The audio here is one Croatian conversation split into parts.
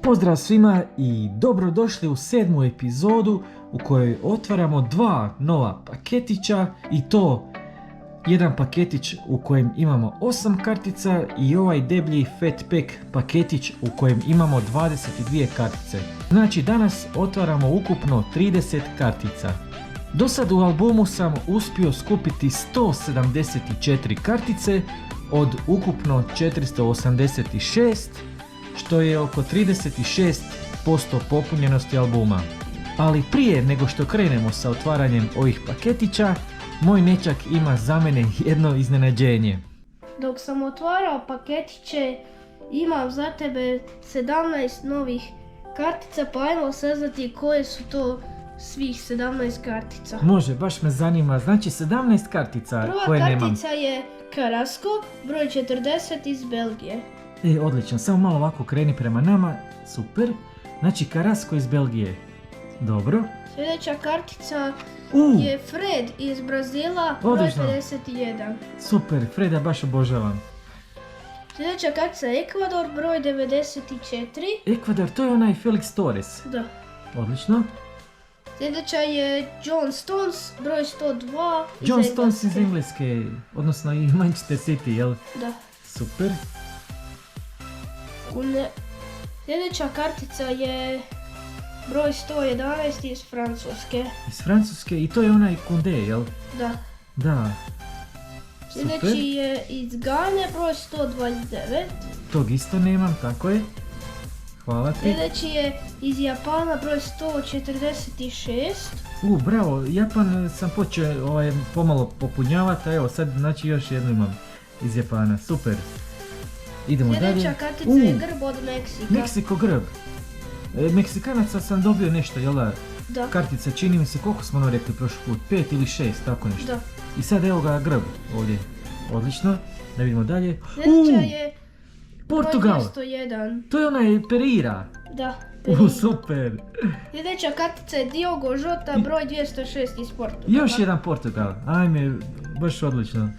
Pozdrav svima i dobrodošli u 7. epizodu u kojoj otvaramo 2 nova paketića i to jedan paketić u kojem imamo 8 kartica i ovaj deblji Fat Pack paketić u kojem imamo 22 kartice. Znači danas otvaramo ukupno 30 kartica. Do sad u albumu sam uspio skupiti 174 kartice od ukupno 486, što je oko 36% popunjenosti albuma. Ali prije nego što krenemo sa otvaranjem ovih paketića, moj nećak ima za mene jedno iznenađenje. Dok sam otvarao paketiće, imam za tebe 17 novih kartica, pa ajmo saznati koje su to svih 17 kartica. Može, baš me zanima, znači 17 kartica koje nemam. Prva kartica je Carrasco, broj 40 iz Belgije. Odlično, samo malo ovako kreni prema nama, super. Znači Carrasco iz Belgije, dobro. Sljedeća kartica je Fred iz Brazila, broj odlično. 51. Super, Freda baš obožavam. Sljedeća kartica je Ekvador, broj 94. Ekvador, to je onaj Felix Torres. Da. Odlično. Sljedeća je John Stones, broj 102. John Stones iz Engleske, odnosno i Manchester City, jel? Da. Super. Sljedeća kartica je broj 111 iz Francuske. Iz Francuske i to je onaj Koundé, jel? Da. Da. Sljedeći je iz Gane, broj 129. Tog isto nemam, tako je. Hvala ti. Sljedeći je iz Japana, broj 146. Bravo, Japan sam počeo pomalo popunjavati, a evo sad znači još jednu imam iz Japana, super. Idemo dalje. Sljedeća kartica je grb od Meksika. Meksiko grb. Meksikanaca sam dobio nešto, jel da? Da. Kartica, čini mi se, koliko smo ono rekli prošli put, 5 ili 6, tako nešto. Da. I sad evo ga grb ovdje, odlično, da vidimo dalje. Sljedeća je Portugal, broj 201. to je onaj Pereira. Da. Super. Sljedeća kartica je Diogo Jota, broj 206 iz Portugala. Još jedan Portugal, ajme, baš odlično.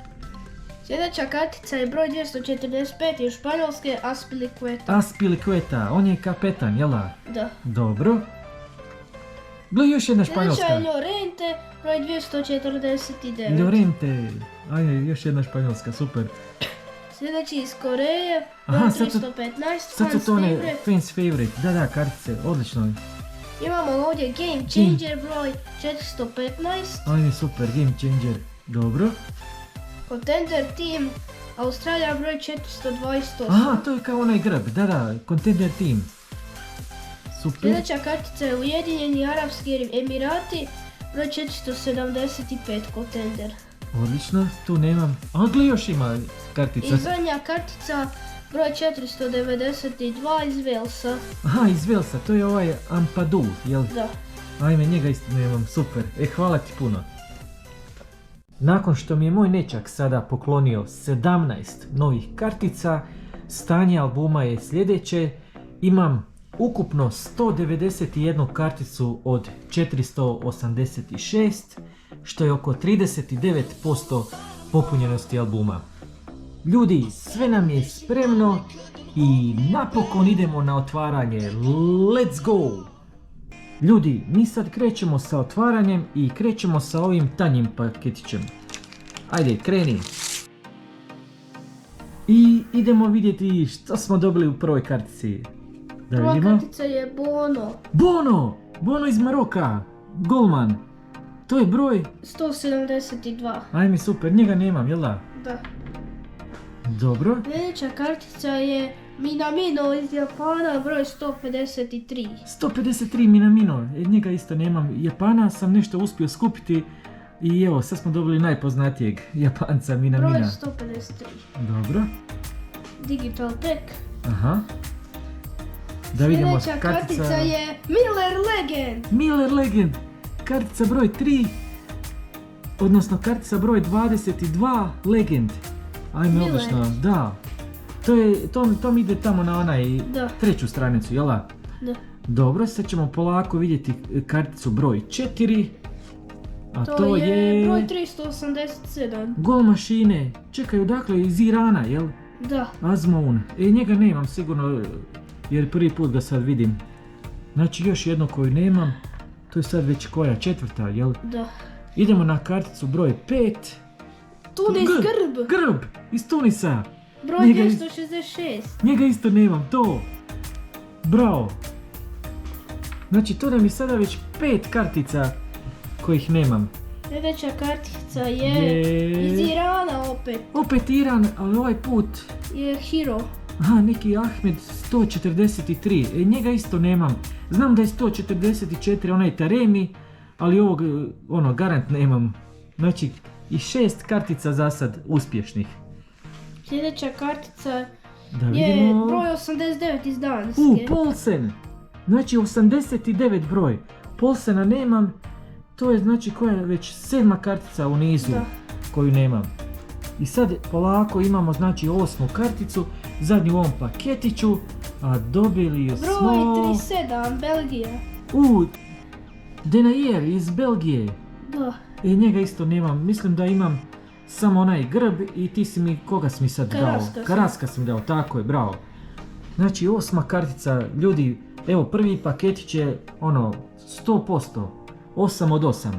Sljedeća kartica je broj 245 iz Španjolske, Azpilicueta. Azpilicueta, on je kapetan, jel da? Da. Dobro. Gle, još jedna Španjolska. Sljedeća je Llorente, broj 249. Llorente, ajde, još jedna Španjolska, super. Sljedeći iz Koreje, broj 315, sad su to one fans favorite, da, kartice, odlično. Imamo ovdje Game Changer, broj 415. Ajde, super, Game Changer, dobro. Contender Team, Australija, broj 428. Aha, to je kao onaj grb, da, Contender Team. Super. Sljedeća kartica je Ujedinjeni Arapski Emirati, broj 475 Contender. Odlično, tu nemam. A gle, još ima kartica. I zadnja kartica, broj 492 iz Walesa. Aha, iz Walesa, to je ovaj Ampadu, jel? Da. Ajme, njega isto nemam, super. Hvala ti puno. Nakon što mi je moj nećak sada poklonio 17 novih kartica, stanje albuma je sljedeće. Imam ukupno 191 karticu od 486, što je oko 39% popunjenosti albuma. Ljudi, sve nam je spremno i napokon idemo na otvaranje. Let's go! Ljudi, mi sad krećemo sa otvaranjem i krećemo sa ovim tanjim paketićem. Ajde, kreni. I idemo vidjeti što smo dobili u prvoj kartici. Da Prva vidimo. kartica je Bono. Bono iz Maroka, golman. To je broj 172. Ajme, super, njega nemam, jel da? Da. Dobro. Sljedeća kartica je Minamino iz Japana, broj 153. 153 Minamino, njega isto nemam. Japana sam nešto uspio skupiti i evo, sad smo dobili najpoznatijeg Japanca Minamina. Broj 153. Dobro. Digital Pack. Aha. Da vidimo, Sljedeća kartica je Miller Legend. Kartica broj 3, odnosno kartica broj 22 Legend. Ajme, odlično, da. To mi ide tamo na treću stranicu, jel da? Da. Dobro, sad ćemo polako vidjeti karticu broj 4. A to je broj 387. Gol mašine. Čekaj, odakle, iz Irana, jel? Da. Azmoun. Njega nemam sigurno. jer prvi put ga sad vidim. Znači još jednu koju nemam, to je sad već koja, 4. jel? Da. Idemo na karticu broj 5. Tunis grb. Grb, iz Tunisa. Broj Njega 266. Njega isto nemam, to. Bravo. Znači to nam je sada već 5 kartica kojih nemam. Sljedeća kartica je iz Irana opet. Opet Iran, ali ovaj put, Je Hiro. aha, neki Ahmed 143, njega isto nemam. Znam da je 144 onaj Taremi, ali ovog, garant nemam. Znači, i 6 kartica za sad uspješnih. Sljedeća kartica Da je vidimo. broj 89 iz Danske. Polsen. Znači 89 broj. Polsena nemam. To je znači koja je već 7. kartica u nizu Da. koju nemam. I sad polako imamo znači 8. karticu, zadnju u ovom paketiću, a dobili Broj smo... 37, Belgija. Denayer iz Belgije. Da. Njega isto nemam, mislim da imam samo onaj grb i ti si mi, koga si mi sad dao? Karaska sam. Karaska si mi dao, tako je, bravo. Znači 8. kartica, ljudi, evo prvi paketić je 100%, 8 od 8.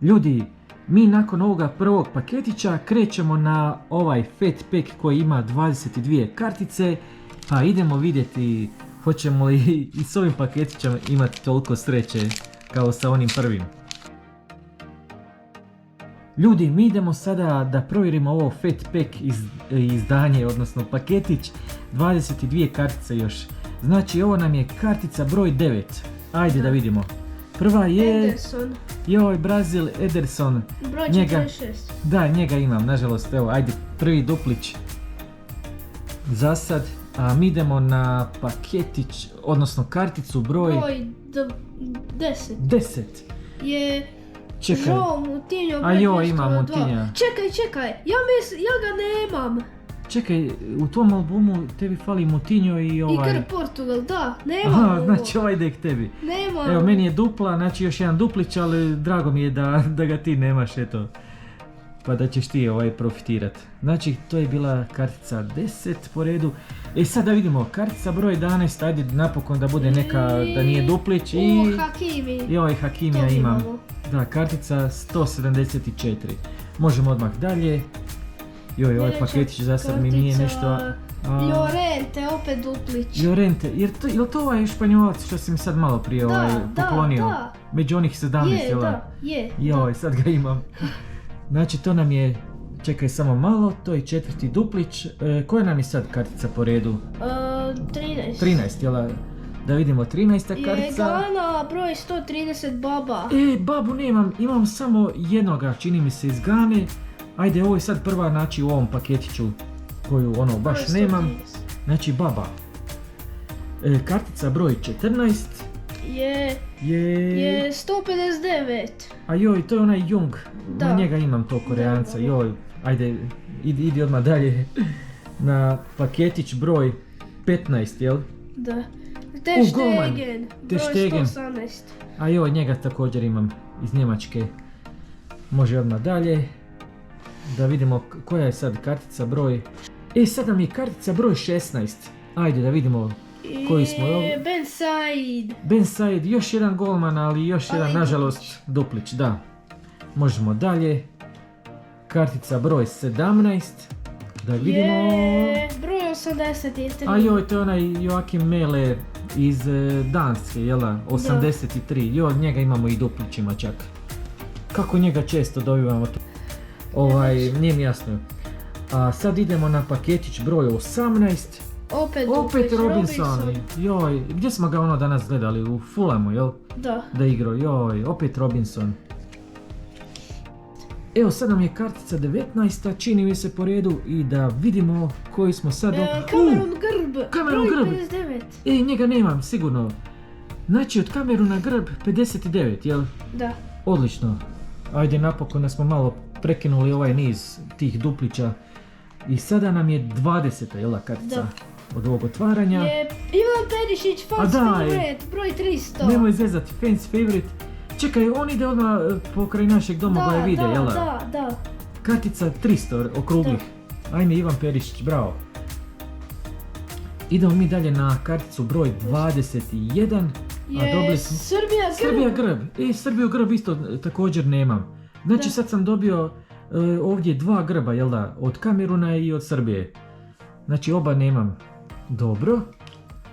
Ljudi, mi nakon ovoga prvog paketića krećemo na ovaj Fat Pack koji ima 22 kartice, pa idemo vidjeti hoćemo li i s ovim paketićem imati toliko sreće kao sa onim prvim. Ljudi, mi idemo sada da provjerimo ovo Fat Pack izdanje, odnosno paketić, 22 kartice još. Znači ovo nam je kartica broj 9. Ajde da vidimo. Prva je... Ederson. Joj, Brazil Ederson. Broj Njega- 46. Da, njega imam, nažalost, evo, ajde, prvi duplić. Za sad, a mi idemo na paketić, odnosno karticu broj Broj 10. 10. Je Čekaj, Joao Moutinho. A broj joj, ima 202. Moutinha. Čekaj, ja ga nemam. čekaj, u tom albumu tebi fali Moutinho i ovaj... I grb Portugal, da, nemam Aha, ovo. znači ovaj ide k tebi. Nemam. Evo, meni je dupla, znači još jedan duplić, ali drago mi je da ga ti nemaš, eto. Pa da ćeš ti profitirat. Znači, to je bila kartica 10 po redu. Sad da vidimo, kartica broj 11, ajde napokon da bude neka, da nije duplić i... Hakimi. Joj, Hakimija To imam. imamo. Da, kartica 174. Možemo odmah dalje. Joj, ovaj Sljedeća paketić za sad mi nije kartica, nešto... Llorente, opet duplić. Llorente, jel to ovaj Španjolac što si mi sad malo prije poklonio? Da. Među onih 17, Je, jel? da, je. Joj, sad ga imam. Znači to nam je, čekaj samo malo, to je 4. duplić. Koja nam je sad kartica po redu? 13. 13, jel? Da vidimo, 13. Je kartica. Gana, broj 130, Baba. Babu nemam, imam samo jednoga, čini mi se iz Gane. Ajde, ovo je sad prva, znači u ovom paketiću koju baš Broj nemam. 130. Znači Baba. Kartica broj 14 Je je... 159. A joj, to je onaj Jung, Da. na njega imam to Koreanca, Da. joj, ajde, idi odmah dalje na paketić broj 15, jel? Da. golman. Ter Ter broj Stegen. 118. A joj, njega također imam iz Njemačke. Može odmah dalje, da vidimo koja je sad kartica broj... Sad nam je kartica broj 16, ajde da vidimo koji smo ovdje. Ben Said. Ben Said, još jedan golman, ali još jedan, Ali nažalost, duplić, da. Možemo dalje. Kartica broj 17. Da vidimo... Je broj 83. A joj, to je onaj Joakim Mele iz Danske, jela? 83. Joj, njega imamo i duplićima čak. Kako njega često dobivamo to? Nije mi jasno. A sad idemo na paketić broj 18. Opet Robinson. Joj, gdje smo ga danas gledali? U Fulamu, jel? Da igrao, joj, opet Robinson. Evo sad nam je kartica 19, čini mi se po redu i da vidimo koji smo sad... Kamerun Grb. Kamerun broj Grb. 59. Njega nemam, sigurno. Znači od Kameruna Grb 59, jel? Da. Odlično. Ajde, napokon da smo malo prekinuli ovaj niz tih duplića. I sada nam je 20, jel, kartica? Da. Od ovog otvaranja. Je Ivan Perišić, fans favorite, broj 300. Nemoj zezati, fans favorite. Čekaj, on ide odmah pokraj našeg Domagoja vide, jel? Da. Kartica 300 okruglih. Ajme, Ivan Perišić, bravo. Idemo mi dalje na karticu broj 21. A dobili smo Srbija grb. Srbiju grb isto također nemam. Znači Da. sad sam dobio ovdje 2 grba, jel da? Od Kameruna i od Srbije. Znači oba nemam. Dobro.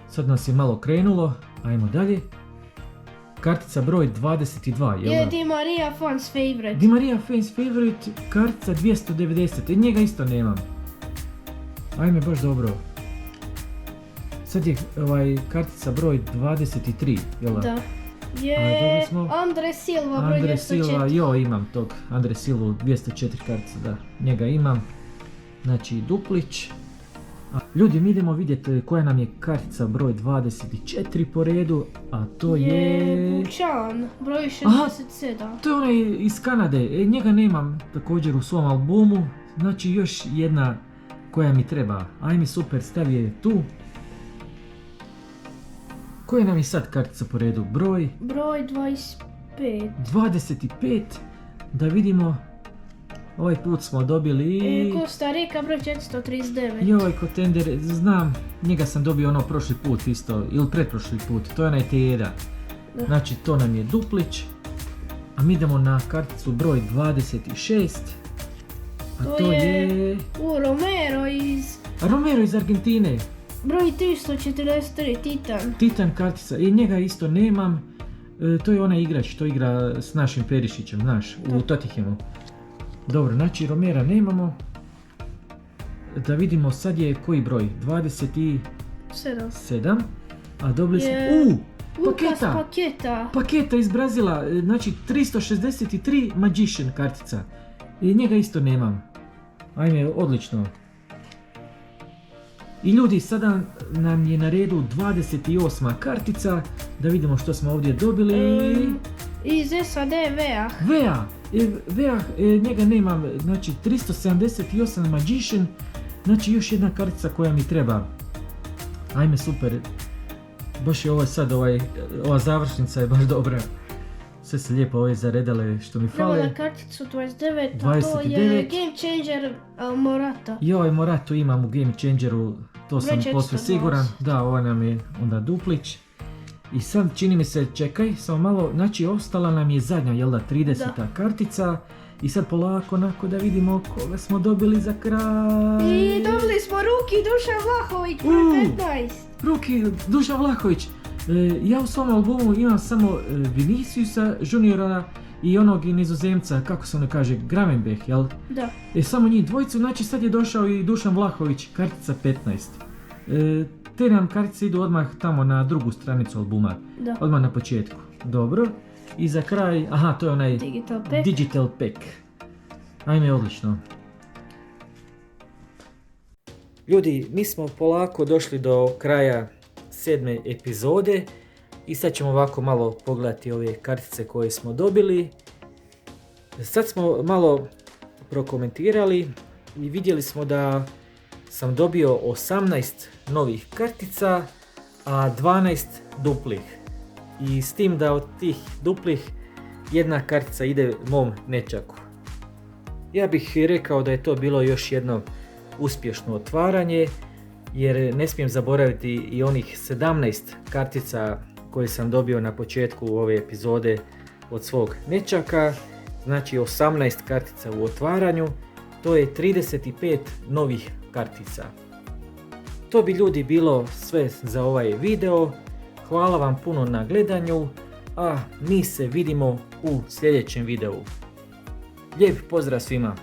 Sad nas je malo krenulo. Ajmo dalje. Kartica broj 22, jel je da? Di Maria fans favorite. Di Maria fans favorite, kartica 290. Njega isto nemam. Ajme, baš dobro. Sad je kartica broj 23, jel da? Da. A, Je dobili smo Andre Silva broj Andre Silva, 204. imam tog Andre Silvu 204 kartice, da, njega imam. Znači duplić. Ljudi, mi idemo vidjeti koja nam je kartica broj 24 po redu, a to je... Bučan broj 67. To je onaj iz Kanade, njega nemam također u svom albumu, znači još jedna koja mi treba. Ajme, super, stavi je tu. Koja nam je sad kartica po redu? Broj 25. Da vidimo. Ovaj put smo dobili... Costa Rica broj 439. Joj, Contender, znam, njega sam dobio ono prošli put isto, ili pretprošli put, to je onaj T1. Da. Znači to nam je duplić. A mi idemo na karticu broj 26. A to je... Romero iz Argentine. broj 343, Titan. Titan kartica, njega isto nemam. To je onaj igrač, to igra s našim Perišićem, znaš, u Tottenhamu. Dobro, znači Romera nemamo. Da vidimo, sad je koji broj? 27. A dobili smo... Paketa iz Brazila, znači 363 Magician kartica. Njega isto nemam. Ajme, odlično. I ljudi, sada nam je na redu 28. kartica. Da vidimo što smo ovdje dobili. Iz SAD Vea. Vea, njega nemam, znači 378 Magician, znači još jedna kartica koja mi treba. Ajme, super. Baš je ovo sad, ova završnica je baš dobra. Sve se lijepo ove zaredale što mi fale. Prvo na karticu 29, a to je Game Changer Morata. Joj, Moratu imam u Game Changeru, to sam Broj posve 420. siguran. Da, ovo nam je onda duplić. I sad čini mi se, čekaj, samo malo, znači ostala nam je zadnja, jel da, 30. kartica. I sad polako, onako da vidimo koga smo dobili za kraj. I dobili smo Ruki Dušan Vlahović, broj 15. Ruki Dušan Vlahović. Ja u svom albumu imam samo Viniciusa Juniora i onog Nizozemca, kako se ono kaže, Gravenberch, jel? Da. Samo njih dvojicu, znači sad je došao i Dušan Vlahović, kartica 15. Te nam kartice idu odmah tamo na drugu stranicu albuma, Da. odmah na početku. Dobro. I za kraj, aha, to je onaj Digital Pack. Ajme, odlično. Ljudi, mi smo polako došli do kraja 7. epizode i sad ćemo ovako malo pogledati ove kartice koje smo dobili. Sad smo malo prokomentirali i vidjeli smo da sam dobio 18 novih kartica, a 12 duplih. I s tim da od tih duplih jedna kartica ide mom nečaku. Ja bih rekao da je to bilo još jedno uspješno otvaranje, jer ne smijem zaboraviti i onih 17 kartica koje sam dobio na početku ove epizode od svog nečaka. Znači 18 kartica u otvaranju, to je 35 novih kartica. To bi ljudi bilo sve za ovaj video. Hvala vam puno na gledanju, a mi se vidimo u sljedećem videu. Lijep pozdrav svima!